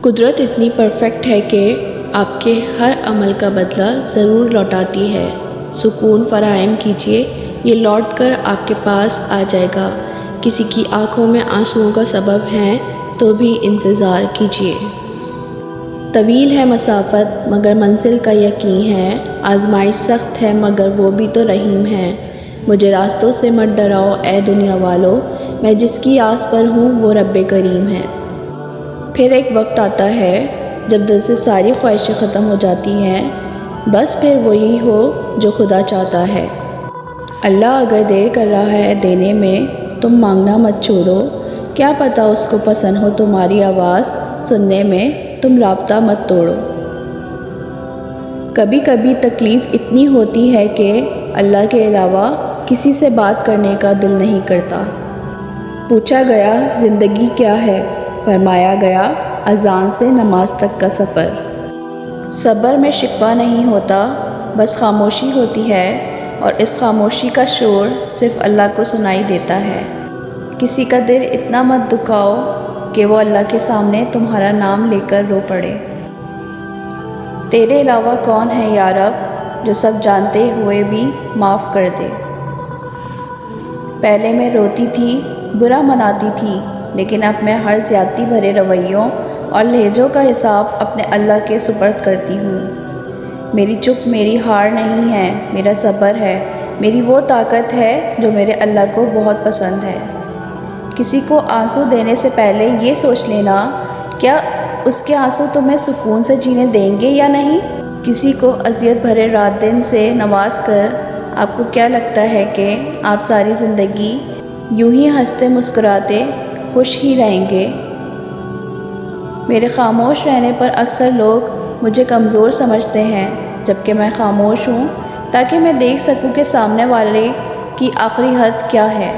कुदरत इतनी परफेक्ट है कि आपके हर अमल का बदला ज़रूर लौटाती है। सुकून फराहम कीजिए, ये लौट कर आपके पास आ जाएगा। किसी की आंखों में आंसुओं का सबब हैं तो भी इंतज़ार कीजिए। तवील है मसाफ़त मगर मंजिल का यकीन है। आजमाइश सख्त है मगर वो भी तो रहीम है। मुझे रास्तों से मत डराओ ए दुनिया वालों, मैं जिसकी आस पर हूँ वो रब्बे करीम है। फिर एक वक्त आता है जब दिल से सारी ख्वाहिशें ख़त्म हो जाती हैं, बस फिर वही हो जो खुदा चाहता है। अल्लाह अगर देर कर रहा है देने में, तुम मांगना मत छोड़ो। क्या पता उसको पसंद हो तुम्हारी आवाज़ सुनने में, तुम राब्ता मत तोड़ो। कभी कभी तकलीफ़ इतनी होती है कि अल्लाह के अलावा किसी से बात करने का दिल नहीं करता। पूछा गया ज़िंदगी क्या है, फरमाया गया अज़ान से नमाज तक का सफ़र। सब्र में शिकवा नहीं होता, बस खामोशी होती है, और इस खामोशी का शोर सिर्फ़ अल्लाह को सुनाई देता है। किसी का दिल इतना मत दुखाओ कि वो अल्लाह के सामने तुम्हारा नाम लेकर रो पड़े। तेरे अलावा कौन है या रब जो सब जानते हुए भी माफ़ कर दे। पहले मैं रोती थी, बुरा मनाती थी, लेकिन अब मैं हर ज़्यादती भरे रवैयों और लहजों का हिसाब अपने अल्लाह के सुपर्द करती हूँ। मेरी चुप मेरी हार नहीं है, मेरा सब्र है, मेरी वो ताकत है जो मेरे अल्लाह को बहुत पसंद है। किसी को आंसू देने से पहले ये सोच लेना, क्या उसके आंसू तुम्हें सुकून से जीने देंगे या नहीं। किसी को अज़ियत भरे रात दिन से नवाज कर आपको क्या लगता है कि आप सारी ज़िंदगी यूं ही हंसते मुस्कुराते खुश ही रहेंगे। मेरे खामोश रहने पर अक्सर लोग मुझे कमज़ोर समझते हैं, जबकि मैं खामोश हूँ ताकि मैं देख सकूँ कि सामने वाले की आखिरी हद क्या है।